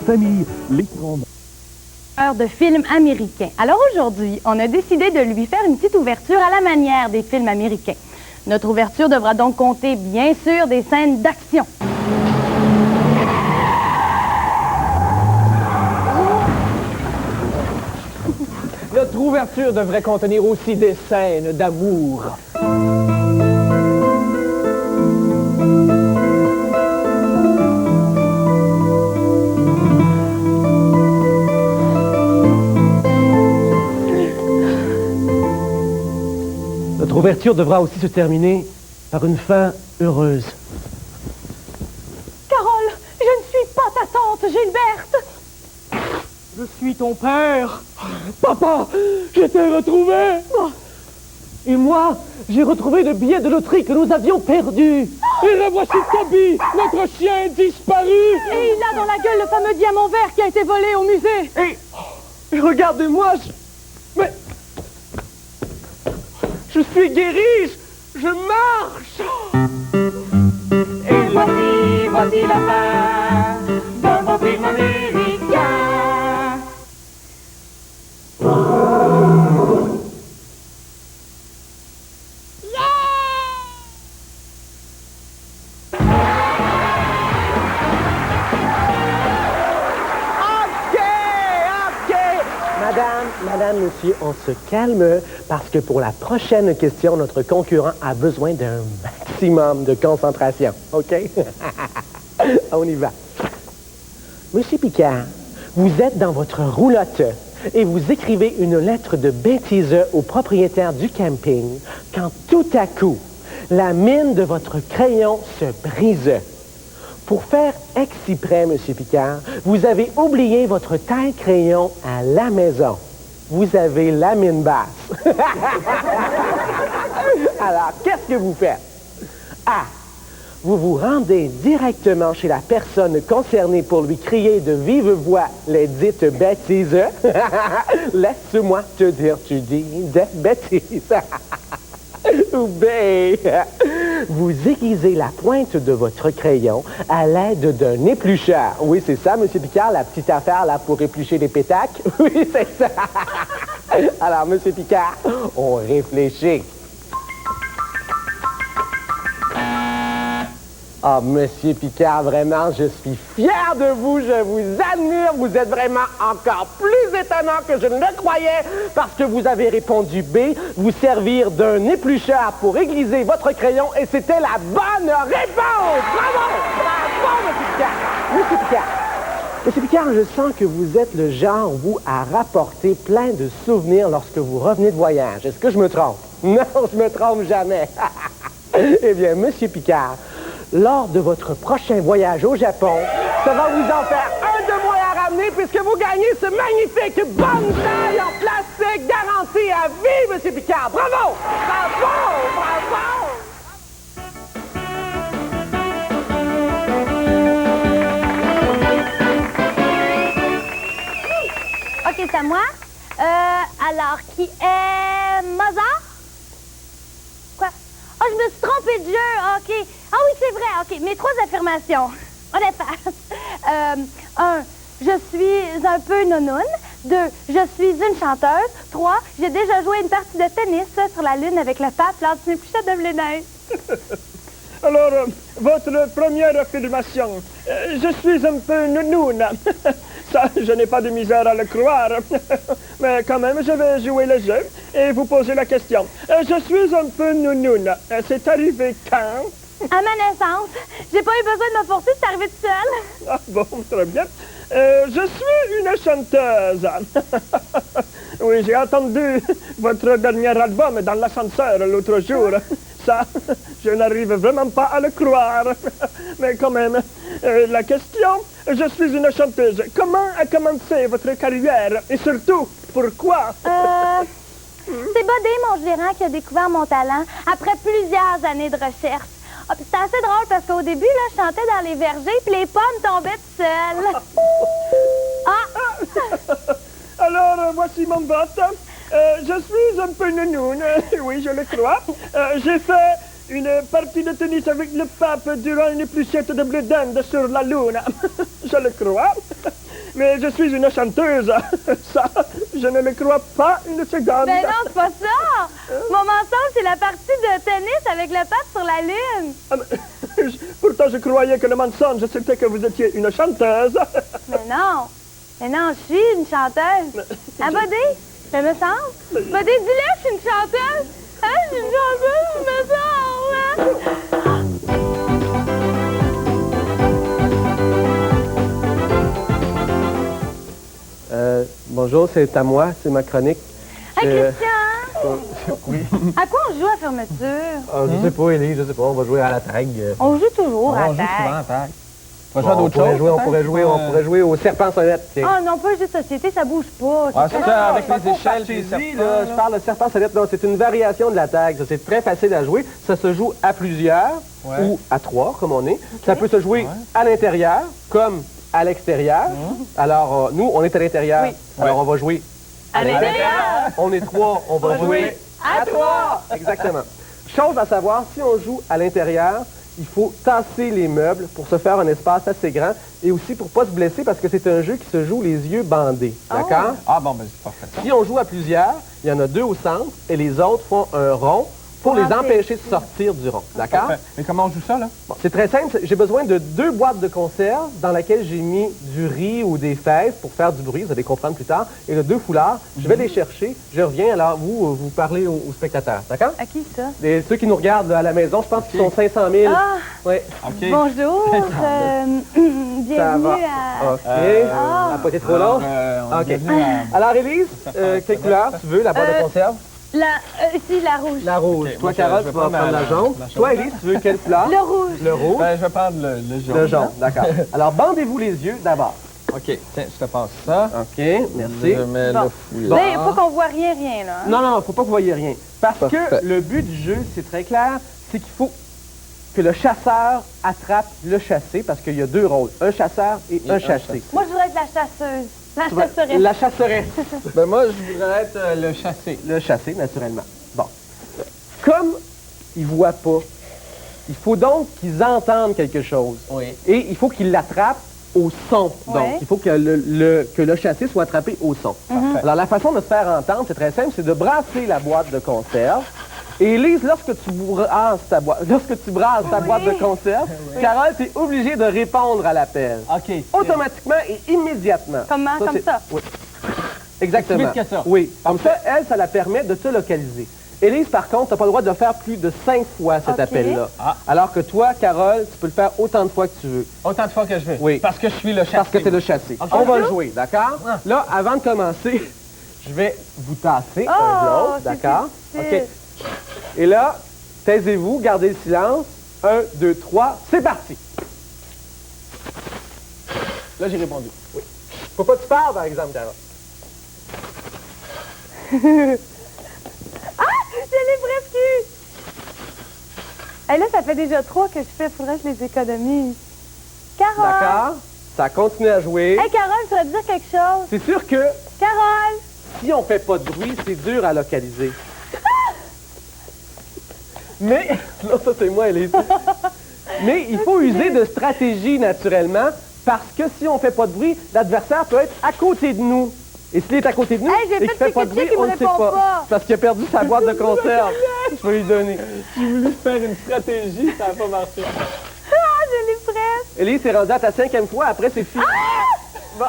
famille, les grands... De films américains. Alors aujourd'hui, on a décidé de lui faire une petite ouverture à la manière des films américains. Notre ouverture devra donc compter, bien sûr, des scènes d'action. Notre ouverture devrait contenir aussi des scènes d'amour. Notre ouverture devra aussi se terminer par une fin heureuse. Carole, je ne suis pas ta tante, Gilberte. Je suis ton père. Papa, je t'ai retrouvé. Et moi, j'ai retrouvé le billet de loterie que nous avions perdu. Et la voici Toby, notre chien disparu. Et il a dans la gueule le fameux diamant vert qui a été volé au musée. Et regardez-moi, mais... Je suis guéri, je marche. Et voici la fin de mon film américain. Madame, monsieur, on se calme parce que pour la prochaine question, notre concurrent a besoin d'un maximum de concentration. OK? On y va. Monsieur Picard, vous êtes dans votre roulotte et vous écrivez une lettre de bêtise au propriétaire du camping quand tout à coup, la mine de votre crayon se brise. Pour faire exprès, monsieur Picard, vous avez oublié votre taille-crayon à la maison. Vous avez la mine basse. Alors, qu'est-ce que vous faites? A. Vous vous rendez directement chez la personne concernée pour lui crier de vive voix les dites bêtises. Laisse-moi te dire, tu dis des bêtises. Ou B. Vous aiguisez la pointe de votre crayon à l'aide d'un éplucheur. Oui, c'est ça, monsieur Picard, la petite affaire là pour éplucher les pétacs. Oui, c'est ça. Alors, monsieur Picard, on réfléchit. Ah, monsieur Picard, vraiment, je suis fier de vous, je vous admire, vous êtes vraiment encore plus étonnant que je ne le croyais, parce que vous avez répondu B, vous servir d'un éplucheur pour aiguiser votre crayon, et c'était la bonne réponse! Bravo! Bravo, monsieur Picard! Monsieur Picard! Monsieur Picard, je sens que vous êtes le genre, vous, à rapporter plein de souvenirs lorsque vous revenez de voyage. Est-ce que je me trompe? Non, je me trompe jamais. Eh bien, monsieur Picard, lors de votre prochain voyage au Japon, ça va vous en faire un de moins à ramener puisque vous gagnez ce magnifique bonsaï en plastique garanti à vie, monsieur Picard. Bravo! Bravo! Bravo! OK, c'est à moi. Alors, qui est Mozart? Quoi? Oh, je me suis trompée de jeu. OK. Ah oui, c'est vrai. OK, mes 3 affirmations. On est face. 1. Je suis un peu nounoune. 2. Je suis une chanteuse. 3. J'ai déjà joué une partie de tennis sur la Lune avec le pape lors d'une épluchette de blé neige. Alors, votre première affirmation. Je suis un peu nounoune. Ça, je n'ai pas de misère à le croire. Mais quand même, je vais jouer le jeu et vous poser la question. Je suis un peu nounoune. C'est arrivé quand? À ma naissance. J'ai pas eu besoin de me forcer, c'est arrivé tout seul. Ah bon, très bien. Je suis une chanteuse. Oui, j'ai entendu votre dernier album dans l'ascenseur l'autre jour. Ça, je n'arrive vraiment pas à le croire. Mais quand même, la question, je suis une chanteuse. Comment a commencé votre carrière? Et surtout, pourquoi? C'est Bodé, mon gérant, qui a découvert mon talent après plusieurs années de recherche. Ah, puis c'était assez drôle parce qu'au début, là, je chantais dans les vergers puis les pommes tombaient tout seules. Ah! Alors, voici mon vote. Je suis un peu nounoune, oui, je le crois. J'ai fait une partie de tennis avec le pape durant une épluchette de blé d'Inde sur la Lune. Je le crois. Mais je suis une chanteuse. Ça, je ne le crois pas une seconde. Ben non, c'est pas ça! Mon mensonge, c'est la partie de tennis avec le patte sur la lune. Ah, mais, pourtant, je croyais que le mensonge, c'était que vous étiez une chanteuse. Mais non! Mais non, je suis une chanteuse. Ah, Buddy? Ça me semble? Buddy, dis-le, je suis une chanteuse! Hein, je suis une chanteuse, je me semble! Bonjour, c'est à moi, c'est ma chronique. Hey, Euh, Christian! Oui. À quoi on joue à fermeture? Je sais pas, Élise, je sais pas, on va jouer à la tag. On joue toujours à On joue souvent tag. à tag. On va jouer à On d'autres pourrait choses. jouer, on peut-être? pourrait jouer au serpent sonnette. tiens. Oh non, pas un jeu de société, ça bouge pas. Ouais, c'est ça, avec Pas les pour échelles, fantaisie, puis les là, serpents, je parle de serpent sonnette. Non, c'est une variation de la tag. Ça, c'est très facile à jouer. Ça se joue à plusieurs Ouais. ou à 3, comme on est. Ça peut se jouer à l'intérieur, comme à l'extérieur. Alors, nous, on est à l'intérieur. Oui. Alors, on va jouer À l'intérieur! On est 3, on va jouer à 3! Exactement. Chose à savoir, si on joue à l'intérieur, il faut tasser les meubles pour se faire un espace assez grand et aussi pour pas se blesser parce que c'est un jeu qui se joue les yeux bandés. D'accord? Ah bon, ben c'est parfait. Si on joue à plusieurs, il y en a 2 au centre et les autres font un rond pour les empêcher de sortir du rond. D'accord? Parfait. Mais comment on joue ça, là? Bon, c'est très simple. J'ai besoin de 2 boîtes de conserve dans lesquelles j'ai mis du riz ou des fèves pour faire du bruit. Vous allez comprendre plus tard. Et de 2 foulards. Je vais les chercher. Je reviens. Alors, vous parlez aux spectateurs. D'accord? À qui ça? Et ceux qui nous regardent là, à la maison, je pense qu'ils sont 500 000. Ah! Ouais. OK. Bonjour, Ça bienvenue va. à... OK. Ça n'a pas été trop long. On OK. est venu à- Alors, Élise, quelle couleur tu veux, la boîte de conserve? Ici, la rouge. La rouge. Ok, Toi, moi, Carole, je vais tu vas prendre prendre la jaune. la jaune. Toi, Élise, tu veux quelle couleur? Le rouge. Le rouge. Ben, je vais prendre le jaune. Le jaune, d'accord. Alors, bandez-vous les yeux d'abord. OK, tiens, je te passe ça. OK, merci. Je mets Bon. le fouillard. Là, il faut qu'on voit rien, là. hein? Non, non, faut pas que vous voyez rien. Parce Parfait. que le but du jeu, c'est très clair, c'est qu'il faut que le chasseur attrape le chassé, parce qu'il y a 2 rôles, un chasseur et un chassé. Moi, je voudrais être la chasseuse. La Tu vas- chasseresse. La chasseresse. Ben, moi, je voudrais être le chassé. Le chassé, naturellement. Bon. Comme ils voient pas, il faut donc qu'ils entendent quelque chose. Oui. Et il faut qu'ils l'attrapent au son. Donc, Ouais. il faut que le chassé soit attrapé au son. Alors, la façon de se faire entendre, c'est très simple, c'est de brasser la boîte de conserve. Et Lise, lorsque tu brasses ta boîte de conserve, Carole, tu es obligée de répondre à l'appel. OK. Automatiquement et immédiatement. Comment? Comme c'est- ça? Oui. Exactement. Plus vite que ça. Oui. Comme ça, elle, ça la permet de te localiser. Élise, par contre, tu n'as pas le droit de faire plus de 5 fois cet OK. appel-là. Ah. Alors que toi, Carole, tu peux le faire autant de fois que tu veux. Autant de fois que je veux. Oui. Parce que je suis le chassé. Parce que tu es le chassé. OK. On va jouer, d'accord? Là, avant de commencer, je vais vous tasser un de l'autre, c'est d'accord? difficile. OK. Et là, taisez-vous, gardez le silence. 1, 2, 3, c'est parti! Là, j'ai répondu. Oui. Faut pas que tu parles, par exemple, Carole. Ah! Je l'ai presque eu! Et là, ça fait déjà 3 que je fais. Faudrait que je les économise. Carole! D'accord? Ça continue à jouer. Hey, Carole, je voudrais te dire quelque chose. C'est sûr que Carole! si on fait pas de bruit, c'est dur à localiser. Mais, non, ça c'est moi, Élise. Mais il faut user de stratégie naturellement, parce que si on fait pas de bruit, l'adversaire peut être à côté de nous. Et s'il est à côté de nous Hey, j'ai et qu'il fait fait pas de bruit, tic-tic, il on me ne sait répond pas. pas. Parce qu'il a perdu sa boîte de conserve. Je vais lui donner. J'ai voulu faire une stratégie, ça n'a pas marché. Ah, je l'ai presque! Élise, c'est rendu à ta 5e fois, après c'est fini. Bon.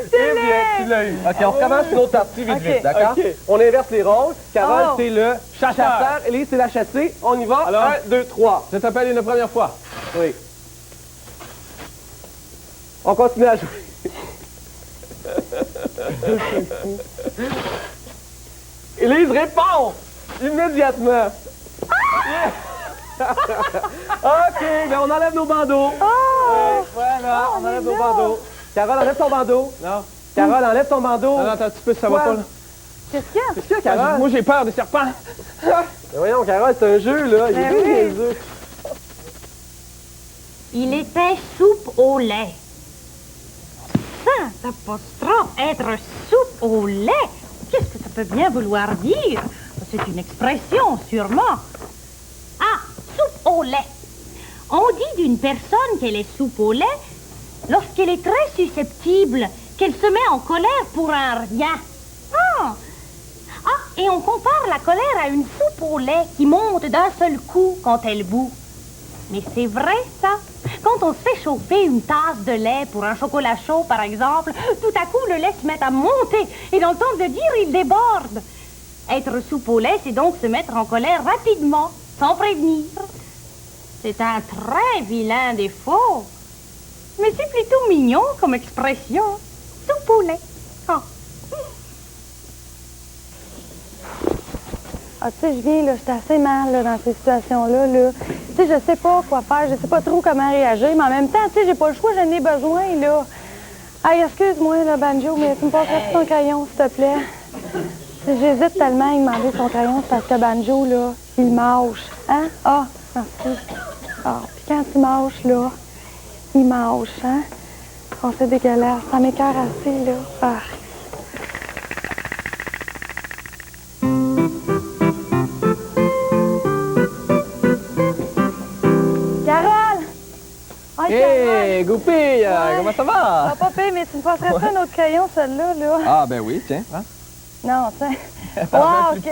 Eh bien, tu l'as eu. OK, on recommence une autre partie vite, OK. vite, d'accord? OK. On inverse les rôles. Carole, Oh. c'est le chasseur. Élise, c'est la chassée. On y va. Alors? 1, 2, 3. Je t'appelle une première fois. Oui. On continue à jouer. Élise répond immédiatement. Yeah. OK, ben on enlève nos bandeaux. Voilà, on enlève nos bandeaux. Carole, enlève ton bandeau. Non. Carole, enlève ton bandeau. Non, attends un petit peu, ça Quoi? va pas, là. Qu'est-ce qu'il y a? Qu'est-ce qu'il y a, Carole? Moi, j'ai peur des serpents. Ben voyons, Carole, c'est un jeu, là. Il est Ben bien oui. niaiseux. Il était soupe au lait. Saint apostrophe, être soupe au lait. Qu'est-ce que ça peut bien vouloir dire? C'est une expression, sûrement. Ah, soupe au lait. On dit d'une personne qu'elle est soupe au lait lorsqu'elle est très susceptible, qu'elle se met en colère pour un rien. Et on compare la colère à une soupe au lait qui monte d'un seul coup quand elle bout. Mais c'est vrai, ça. Quand on se fait chauffer une tasse de lait pour un chocolat chaud, par exemple, tout à coup, le lait se met à monter. Et dans le temps de le dire, il déborde. Être soupe au lait, c'est donc se mettre en colère rapidement, sans prévenir. C'est un très vilain défaut. Mais c'est plutôt mignon comme expression. Soupe au lait. Ah, tu sais, je viens, là, j'étais assez mal là, dans ces situations-là. Là. Tu sais, je sais pas quoi faire, je sais pas trop comment réagir, mais en même temps, tu sais, j'ai pas le choix, j'en ai besoin, là. Hey, excuse-moi, là, Banjo, mais tu me passerais ton crayon, s'il te plaît? J'hésite tellement à lui demander son crayon, c'est parce que Banjo, là, il mâche. Hein? Ah, merci. Ah, puis quand il mâche, là, il mâche, hein? Oh, c'est dégueulasse, ça m'écoeure assez, là. Ah. Hey, Goupille, comment ça va? Ah, pas pire, mais tu me passerais ça un autre crayon, celle-là, là? Ah, ben oui, tiens. Hein? Non, tiens. Wow, OK.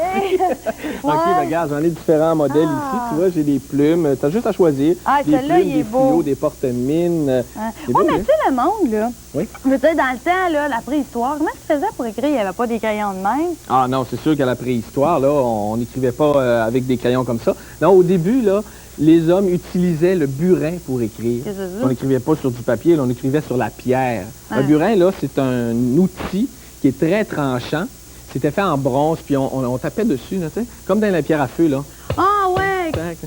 OK, ben regarde, j'en ai différents modèles ici. Tu vois, j'ai des plumes. T'as juste à choisir. Ah, des celui-là, plumes, il est des beau. fluos, des porte-mines. Oui, mais tu sais, le monde, là. Oui. Je veux dire, dans le temps, là, la préhistoire, comment tu faisais pour écrire? Il n'y avait pas des crayons de même. Ah non, c'est sûr qu'à la préhistoire, là, on n'écrivait pas avec des crayons comme ça. Non, au début, là, les hommes utilisaient le burin pour écrire. Qu'est-ce que c'est ça? On n'écrivait pas sur du papier, là, on écrivait sur la pierre. Ah. Un burin, là, c'est un outil qui est très tranchant. C'était fait en bronze, puis on tapait dessus, là, tu sais, comme dans la pierre à feu, là. Ah, ouais. Tac.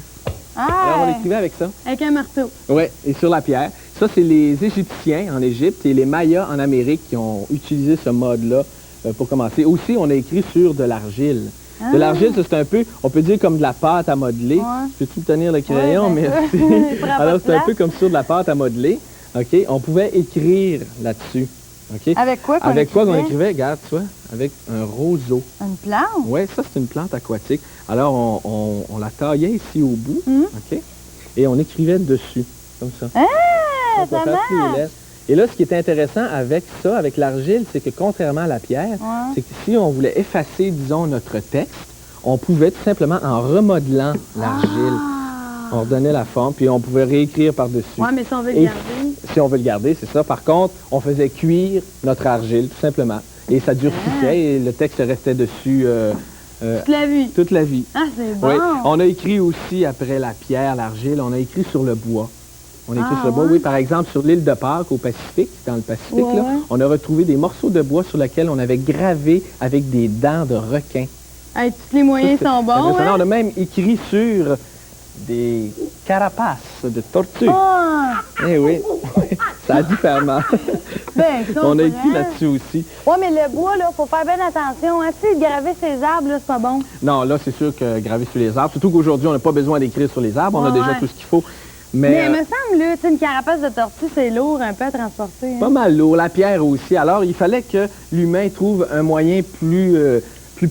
Ah, Alors, on écrivait avec ça. avec un marteau. Oui, et sur la pierre. Ça, c'est les Égyptiens en Égypte et les Mayas en Amérique qui ont utilisé ce mode-là pour commencer. Aussi, on a écrit sur de l'argile. Ah. De l'argile, ça, c'est un peu, on peut dire comme de la pâte à modeler. Ouais. Peux-tu me tenir le crayon? Ouais, bien Merci. sûr. Il prend pas Alors, de c'est un place. peu comme sur de la pâte à modeler. OK? On pouvait écrire là-dessus. OK? Avec quoi qu'on Avec quoi qu'on écrivait? écrivait? Regarde, tu vois, avec un roseau. Une plante? Oui, ça, c'est une plante aquatique. Alors, on la taillait ici au bout, Mhm. OK? Et on écrivait dessus, comme ça. Ah, Donc, on ça fait marche. les lettres. Et là, ce qui est intéressant avec ça, avec l'argile, c'est que contrairement à la pierre, Ouais. c'est que si on voulait effacer, disons, notre texte, on pouvait tout simplement, en remodelant l'argile, on redonnait la forme, puis on pouvait réécrire par-dessus. Ouais, mais si on veut le Et garder. si on veut le garder, c'est ça. Par contre, on faisait cuire notre argile, tout simplement. Et ça durcissait et le texte restait dessus Tu l'as vu? toute la vie. Ah, c'est bon. Oui. On a écrit aussi, après la pierre, l'argile, on a écrit sur le bois. On a écrit Ah, sur le bois, ouais? oui. Par exemple, sur l'île de Pâques, au Pacifique, dans le Pacifique, Ouais, là, ouais. on a retrouvé des morceaux de bois sur lesquels on avait gravé avec des dents de requin. Hey, tous les moyens Ça, sont c'est bons, impressionnant. hein? On a même écrit sur des carapaces de tortues. Ah! Eh oui, ça a différemment. Ben, ça, On a pourrait. écrit là-dessus aussi. Ouais, mais le bois, là, faut faire bien attention. Hein? Tu sais, graver ces arbres, là, c'est pas bon. Non, là, c'est sûr que graver sur les arbres, surtout qu'aujourd'hui, on n'a pas besoin d'écrire sur les arbres, on a Ouais, déjà ouais. tout ce qu'il faut. Mais Mais il me semble, là, tu sais, une carapace de tortue, c'est lourd un peu à transporter. Hein? pas mal lourd, la pierre aussi. Alors, il fallait que l'humain trouve un moyen plus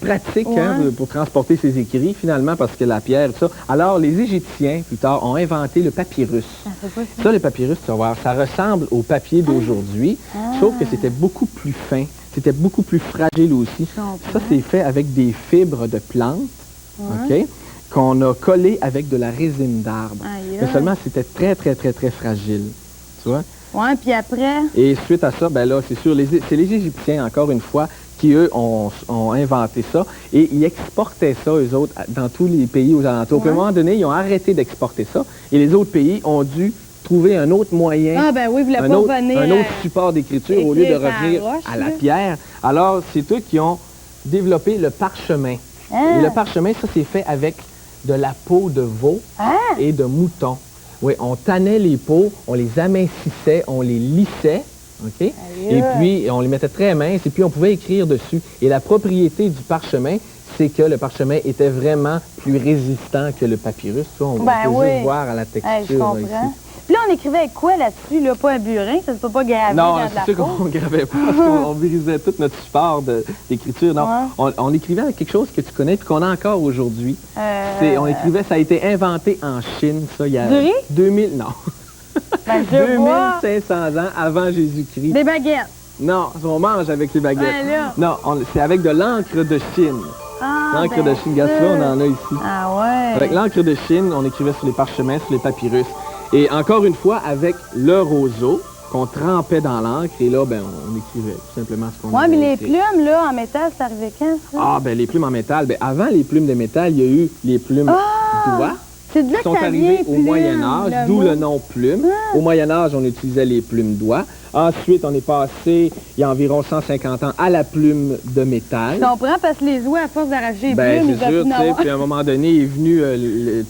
pratique hein, Ouais. pour transporter ses écrits, finalement, parce que la pierre, tout ça. Alors, les Égyptiens, plus tard, ont inventé le papyrus. Ah, c'est quoi ça? Ça, le papyrus, tu vas voir, ça ressemble au papier d'aujourd'hui, sauf que c'était beaucoup plus fin, c'était beaucoup plus fragile aussi. comprends. Ça, c'est fait avec des fibres de plantes, OK, qu'on a collées avec de la résine d'arbre. Aïe, Mais aïe. seulement, c'était très, très, très, très fragile. Tu vois? Ouais, puis après, Et suite à ça, ben là, c'est sûr, c'est les Égyptiens, encore une fois, qui, eux, ont inventé ça. Et ils exportaient ça, eux autres, dans tous les pays aux alentours. Puis à un moment donné, ils ont arrêté d'exporter ça. Et les autres pays ont dû trouver un autre moyen, ah ben oui, vous voulez un pas autre, revenir. un autre support d'écriture au lieu de écrire par revenir roche, à la là. pierre. Alors, c'est eux qui ont développé le parchemin. Ah. Et le parchemin, ça, c'est fait avec de la peau de veau et de mouton. Oui, on tannait les peaux, on les amincissait, on les lissait, OK? Et puis, on les mettait très minces, et puis on pouvait écrire dessus. Et la propriété du parchemin, c'est que le parchemin était vraiment plus résistant que le papyrus. Tu vois, on Ben peut oui. juste voir à la texture Hey, je là, comprends. ici. Puis là, on écrivait avec quoi là-dessus, là? Pas un burin, ça ne peut pas graver Non, dans de la c'est sûr peau. qu'on ne gravait pas, parce qu'on brisait tout notre support d'écriture. Non, Ouais. on écrivait avec quelque chose que tu connais et qu'on a encore aujourd'hui. On écrivait, ça a été inventé en Chine, ça, il y a Du riz? 2000, non. Ben, je vois. 2500 ans avant Jésus-Christ. Des baguettes. Non, on mange avec les baguettes. Ouais, là. Non, c'est avec de l'encre de Chine. Ah, L'encre ben de Chine, regarde ça, on en a ici. Ah ouais. Avec l'encre de Chine, on écrivait sur les parchemins, sur les papyrus. Et encore une fois, avec le roseau qu'on trempait dans l'encre. Et là, ben, on écrivait tout simplement ce qu'on Ouais, avait mais les écrit. plumes, là, en métal, c'est arrivé quand, ça? Ah, ben les plumes en métal. Ben, avant les plumes de métal, il y a eu les plumes d'oie. C'est de là Qui que sont ça arrivés vient, au plume, Moyen Âge, le d'où mot. le nom plume. Au Moyen Âge, on utilisait les plumes d'oie. Ensuite, on est passé, il y a environ 150 ans, à la plume de métal. Je comprends, parce que les oies, à force d'arracher les Ben, plumes, c'est ils sûr, doivent tu en sais, avoir. puis à un moment donné est venue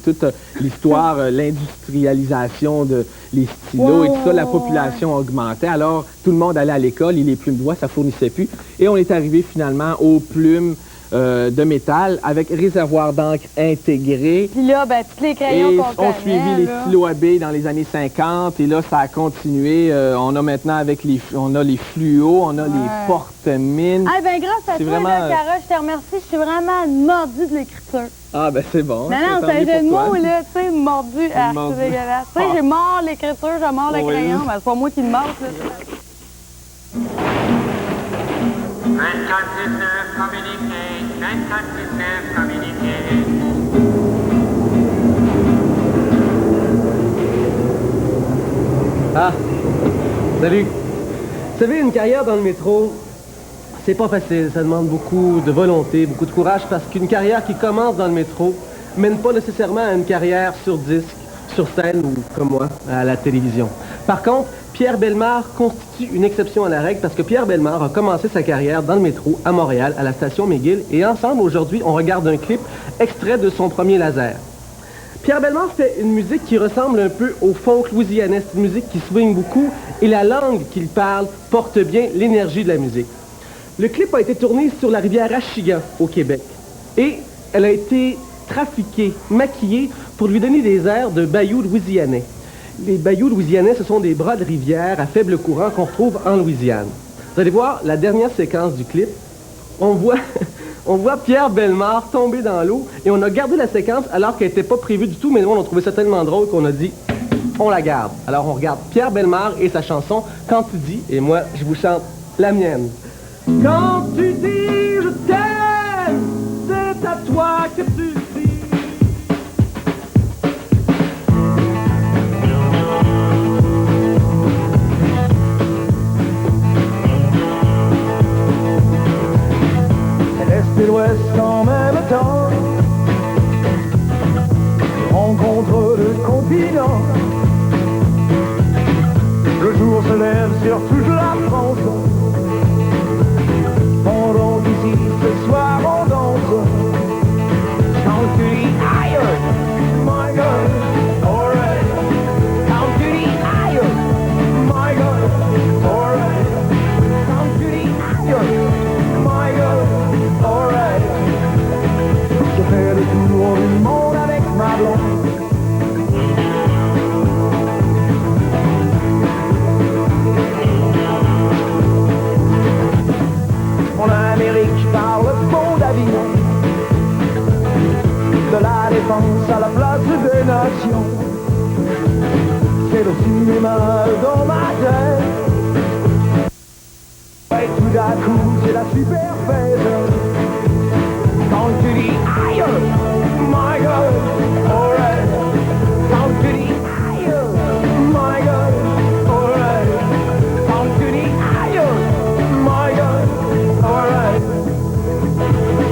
toute l'histoire, l'industrialisation de les stylos Ouais, et tout ça, ouais, la ouais, population augmentait, alors tout le monde allait à l'école et les plumes d'oie, ça fournissait plus. Et on est arrivé finalement aux plumes de métal avec réservoir d'encre intégré. Puis là, ben, tous les crayons Et qu'on on connaît, suivi les là. stylos AB dans les années 50 et là ça a continué. On a maintenant avec on a les fluos, on a les porte-mines. Ah ben grâce à C'est toi, vraiment, là, Cara, je te remercie. Je suis vraiment mordue de l'écriture. Ah ben c'est bon. Non, non, tant c'est un mieux jeu de pour toi. mots, là, tu sais, mordu. Ah, Mordu. c'est dégueulasse. Tu sais, Ah. j'ai mort l'écriture, j'ai mort le Oui. crayon. Ben, c'est pas moi qui le mords, là. 24-19 communiqué, 24-19 communiqué. Ah, salut. Vous savez, une carrière dans le métro, c'est pas facile. Ça demande beaucoup de volonté, beaucoup de courage, parce qu'une carrière qui commence dans le métro mène pas nécessairement à une carrière sur disque, sur scène ou, comme moi, à la télévision. Par contre, Pierre Bellemare constitue une exception à la règle parce que Pierre Bellemare a commencé sa carrière dans le métro à Montréal, à la station McGill, et ensemble, aujourd'hui, on regarde un clip extrait de son premier laser. Pierre Bellemare fait une musique qui ressemble un peu au folk louisianais. C'est une musique qui swing beaucoup et la langue qu'il parle porte bien l'énergie de la musique. Le clip a été tourné sur la rivière Achigan, au Québec. Et elle a été trafiquée, maquillée pour lui donner des airs de bayou louisianais. Les bayous louisianais, ce sont des bras de rivière à faible courant qu'on retrouve en Louisiane. Vous allez voir la dernière séquence du clip. On voit Pierre Bellemare tomber dans l'eau et on a gardé la séquence alors qu'elle n'était pas prévue du tout, mais nous, on a trouvé ça tellement drôle qu'on a dit on la garde. Alors on regarde Pierre Bellemare et sa chanson Quand tu dis, et moi, je vous chante la mienne. Quand tu dis je t'aime, c'est à toi que tu dis. L'Est et l'Ouest en même temps rencontrent le continent. Le jour se lève sur toute la France. Pendant qu'ici ce soir on danse. Quand tu dis aïe, my God, alright. Quand tu dis aïe, my God, alright. Quand tu dis aïe, my God, alright. Je fais le tour du monde avec ma blonde. En Amérique par le pont d'Avignon, de la Défense à la place des Nations. C'est le cinéma dans ma tête. Et tout d'un coup c'est la super fête. Quand tu dis aïe, my God, alright. Quand tu dis aïe, my God, alright. Quand tu dis aïe, my God, alright.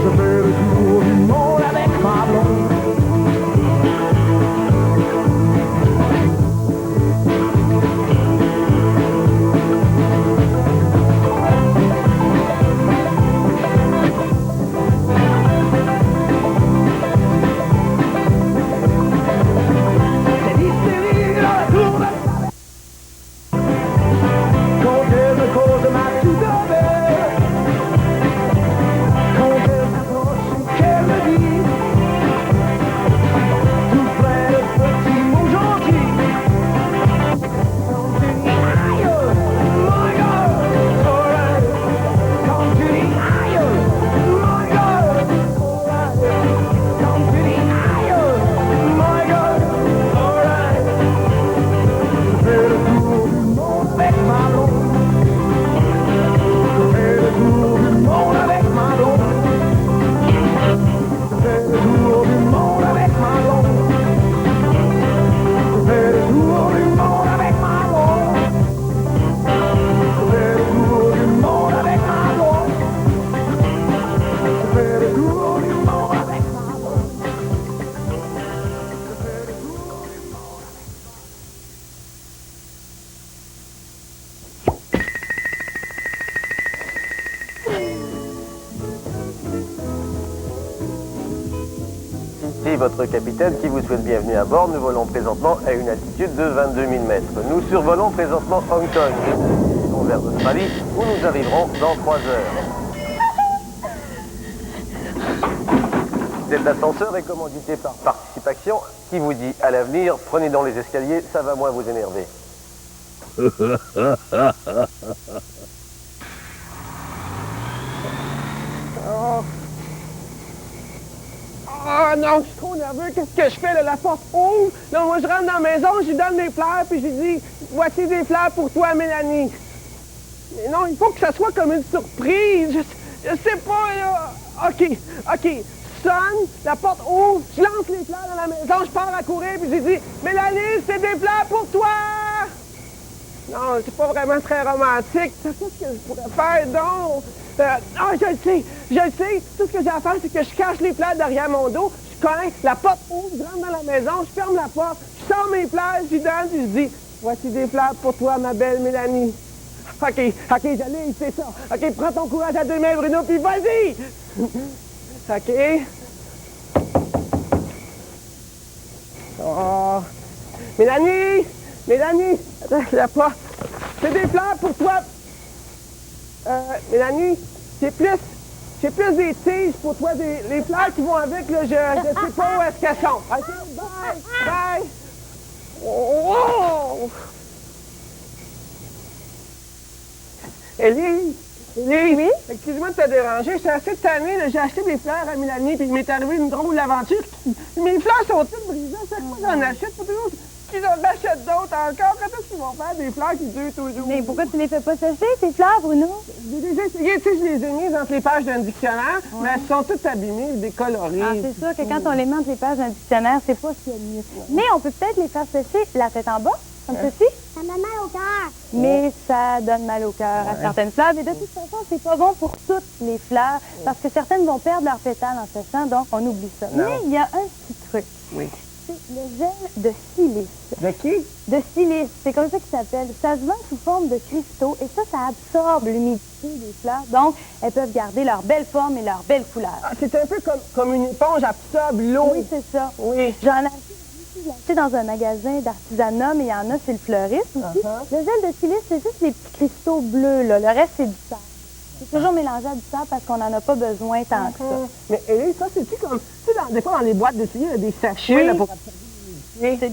Je fais le tour du monde avec ma blonde. votre capitaine qui vous souhaite bienvenue à bord. Nous volons présentement à une altitude de 22 000 mètres. Nous survolons présentement Hong Kong. Nous vers l'Australie où nous arriverons dans 3 heures. Cet ascenseur est commandité par Participation qui vous dit à l'avenir, prenez dans les escaliers, ça va moins vous énerver. Oh non, je suis trop nerveux. Qu'est-ce que je fais, là? La porte ouvre. Là, moi, je rentre dans la maison, je lui donne des fleurs, puis je lui dis, voici des fleurs pour toi, Mélanie. Mais non, il faut que ça soit comme une surprise. Je sais pas, là. OK. Sonne, la porte ouvre, je lance les fleurs dans la maison, je pars à courir, puis je lui dis, Mélanie, c'est des fleurs pour toi! Non, c'est pas vraiment très romantique. Qu'est-ce que je pourrais faire, donc? Je le sais. Tout ce que j'ai à faire, c'est que je cache les fleurs derrière mon dos, je cogne, la porte ouvre, je rentre dans la maison, je ferme la porte, je sors mes fleurs, je lui donne, puis je dis, voici des fleurs pour toi, ma belle Mélanie. OK, j'allais, c'est ça. OK, prends ton courage à 2 mains, Bruno, puis vas-y! OK. Oh. Mélanie! Attends, la porte. C'est des fleurs pour toi. Mélanie, j'ai plus des tiges pour toi, les fleurs qui vont avec, là, je sais pas où est-ce qu'elles sont. OK, bye! Oh! Élie, oui? Excuse-moi de te déranger, je suis assez tannée, j'ai acheté des fleurs à Mélanie, puis il m'est arrivé une drôle d'aventure. Mes fleurs sont toutes brisées, à chaque fois j'en achète, pour toujours qu'ils en achètent d'autres encore. Quand est-ce qu'ils vont faire des fleurs qui durent toujours? Mais pourquoi tu les fais pas sécher, tes fleurs, Bruno? J'ai déjà essayé, tu sais, je les ai mises entre les pages d'un dictionnaire, mais elles sont toutes abîmées, décolorées. Ah, c'est sûr que quand on les met entre les pages d'un dictionnaire, c'est pas ce qu'il y a de mieux. Mais on peut peut-être les faire sécher la tête en bas, comme ceci. Ça me donne mal au cœur. Mais ça donne mal au cœur à certaines fleurs. Mais de toute façon, c'est pas bon pour toutes les fleurs, parce que certaines vont perdre leurs pétales en séchant, donc on oublie ça. Non. Mais il y a un petit truc. Oui. C'est le gel de silice. De qui? De silice, c'est comme ça qu'il s'appelle. Ça se vend sous forme de cristaux et ça absorbe l'humidité des fleurs. Donc, elles peuvent garder leur belle forme et leur belle couleur. Ah, c'est un peu comme une éponge absorbe l'eau. Oui, c'est ça. Oui. J'en ai acheté dans un magasin d'artisanat, mais il y en a chez le fleuriste aussi. Le gel de silice, c'est juste les petits cristaux bleus, là. Le reste, c'est du sable. C'est toujours mélangé à du sable parce qu'on n'en a pas besoin tant que ça. Mais ça, c'est-tu comme... Tu sais, des fois, dans les boîtes de souliers, il y a des sachets Oui. là, pour absorber l'humidité.